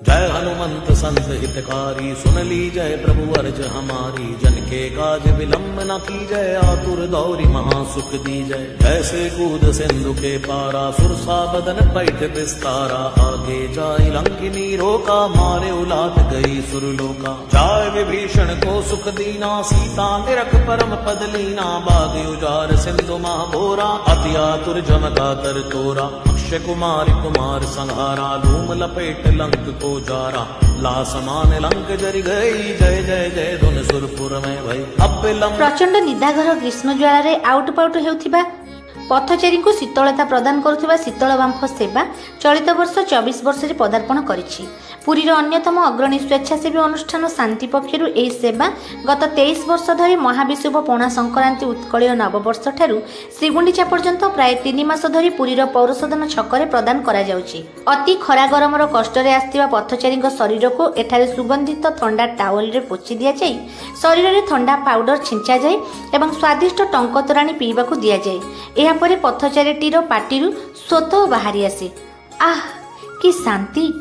जय हनुमंत संत हितकारी, सुन ली जय प्रभु अर्ज हमारी। जन के काज विलंब न की जय, आतुर दौरी महासुख दी जय। जैसे कूद सिंधु के पारा, सुरसा बदन पैठ विस्तारा। आगे जाय लंकिनी रोका, मारे उलाद गई सुरलोका। जाय विभीषण को सुख दीना, सीता निरख परम पद लीना। बाग उजार सिंधु महाभोरा, अति आतुर जमका तर तोरा। अक्षय कुमार कुमार संहारा, धूम लपेट लंक को जारा। ला समान लंक जरि गई, जय जय जय धुन सुरपुर में भई। प्रचंड निदाघर ग्रीष्म ज्वाला रे आउट पाउट हेउथिबा पथचारी को शीतलता प्रदान करुवा शीतल बांफ सेवा चलित वर्ष 24 वर्ष में पदार्पण करिछि। पुरीर अन्यतम अग्रणी स्वेच्छासेवी अनुष्ठान शांति पक्षर यह सेवा गत 23 वर्ष धरी महाविषुव पणा संक्रांति उत्कलीय नववर्ष ठारू श्रीगुंडीचा पर्यंत प्राय 3 मास धरी पुरीर पौरसदन छकरे प्रदान करा जाउछि। अति खरा गरमर कष्टरे आस्थिबा पथचारी शरीर को एठारे सुगंधित ठंडा टावल रे पोछि दिया जाय, शरीर रे ठंडा पाउडर छिंचा जाय एवं स्वादिष्ट टंक तोराणी पीबाकू दिया जाय। एहा परे पथचारीटीर पाटिरु स्वतः बाहरी आसे। आह कि शांति!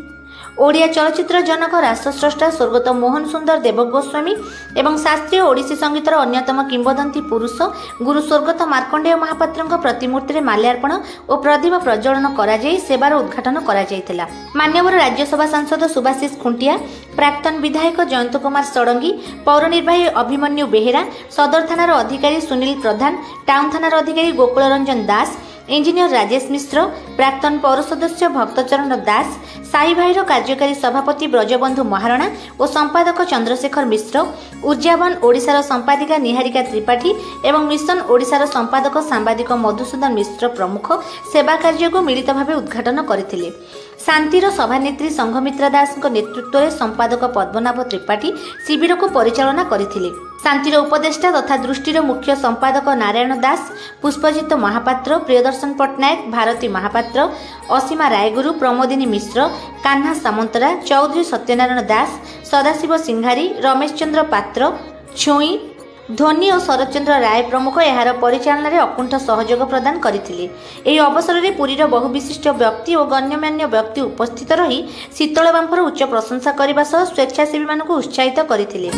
ओडिया चलचित्र जनक रासस्रष्टा स्वर्गत मोहन सुंदर देवगोस्वामी एवं शास्त्रीय ओडिसी संगीतर अन्यतम किंवदंती पुरुष गुरु स्वर्गत मार्कंडेय महापात्र प्रतिमूर्ति में माल्यार्पण और प्रदीप प्रज्वलन करा जाय सेवार उद्घाटन करा जायतिला। मान्यवर राज्यसभा सांसद सुभाषिष खुंटिया, प्राक्तन विधायक जयंत कुमार षडंगी, पौर निर्वाही अभिमन्यु बेहेरा, सदर थानार अधिकारी सुनील प्रधान, टाउन थानार अधिकारी गोकुल रंजन दास, इंजीनियर राजेश मिश्र, प्राक्तन पौर सदस्य भक्तचरण दास, साई भाईर कार्यकारी सभापति ब्रजबंधु महारणा और संपादक चंद्रशेखर मिश्र, ऊर्जावन ओडिशार संपादिका निहारिका त्रिपाठी एवं मिशन ओडिशार संपादक सांबादिक मधुसूदन मिश्र प्रमुख सेवा कार्य को मिलित भाव उद्घाटन करथिले। शांतिर सभानेत्री संघमित्रा दास नेतृत्व में संपादक पद्मनाभ त्रिपाठी शिविर को परिचालना करथिले। शांतिर उपदेष्टा तथा दृष्टिर मुख्य संपादक नारायण दास, पुष्पजित महापात्र, प्रियदर्शन पट्टनायक, भारती महापात्र, असीमा रायगुरु, प्रमोदिनी मिश्र, कान्हा सामंतरा, चौधरी सत्यनारायण दास, सदाशिव सिंघारी, रमेश चंद्र पात्र, छुई, ध्वनि और शरदचंद्र राय प्रमुख यार परिचालन में अकुंठ सहयोग प्रदान करथिले। एही अवसर में पुरीर बहु विशिष्ट व्यक्ति और गण्यमान्य व्यक्ति उपस्थित रही शीतल बांफर उच्च प्रशंसा करने सह स्वेच्छासेवी मानक उत्साहित करथिले।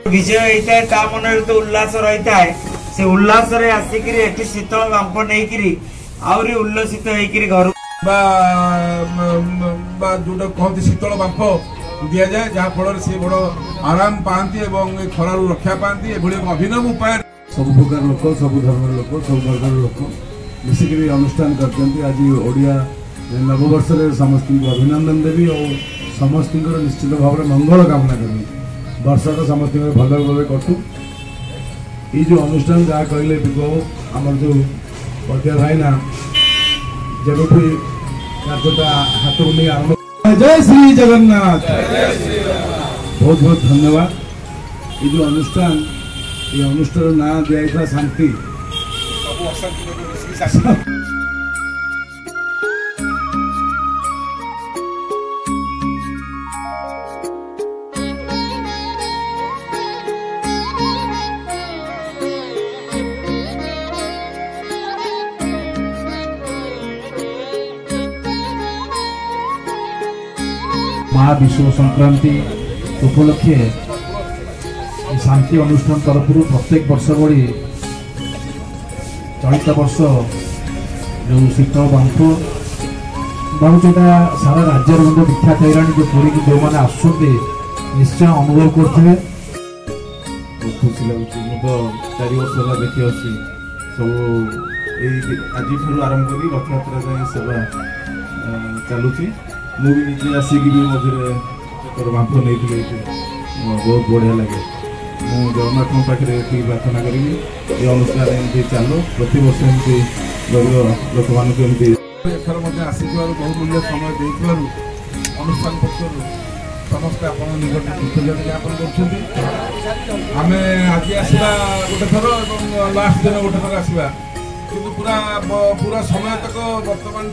विजय होता है ता मन तो उल्लास रही है से उल्लास रे आसिक शीतल बांफ नहीं आहरी उल्लसित घर जोटा कहते शीतल बांफ दि जाए जहाँ फल से बड़ आराम पाती खरार रक्षा पाती अभिनव उपाय सब प्रकार लोक सब धर्म लोक सब वर्गर लोक मिसिक अनुष्ठान करते। आज ओडिया नववर्ष समस्त को अभिनंदन देवी और समस्त निश्चित भाव में मंगल कामना करी वर्षा समस्त भल भाव कटू। ये जो अनुष्ठान जहाँ कहले आम जो पटिया भाईना जब भी कार्यटा हाथ को नहीं आरंभ। जय श्री जगन्नाथ, बहुत बहुत धन्यवाद। ये जो अनुष्ठान ये अनुष्ठान ना दिया शांति महाविश्व संक्रांति उपलक्षे शांति अनुष्ठान तरफ प्रत्येक वर्ष भली चलित वर्ष जो शीतल बांफ बहुटा सारा राज्य विख्यात है जो पुरी की जो मैंने आसुच्चे निश्चय अनुभव करते खुशी लगुच तो 4 वर्ष है देखी अच्छी सब आज आरंभ कर रथयात्रा जाए सेवा चलुची मुझे निजे आसिक भी मझे बांफ नहीं बहुत बढ़िया लगे मुझे जगन्नाथ पाखे प्रार्थना करी ये अनुष्ठान एमती चलो प्रति वर्ष एमती लोक मानक एमती एथर आसी बहुत मूल्य समय दे अनुष्ठान पक्ष समस्त आप निकट कृतज्ञता ज्ञापन करें आज आसला गोटे थर और लास्ट दिन गोटे थर आसवा कि पूरा समय तक बर्तमान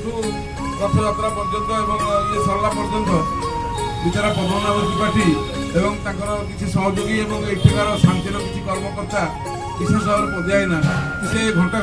रथयात्रा पर्यंत ये सरला पर्यंत विचारा पद्मनाभ त्रिपाठी एवं किसी सहयोगी एवं एठिकार शांतिर किसी कर्मकर्ता विशेष भाव पदियाना से घंटा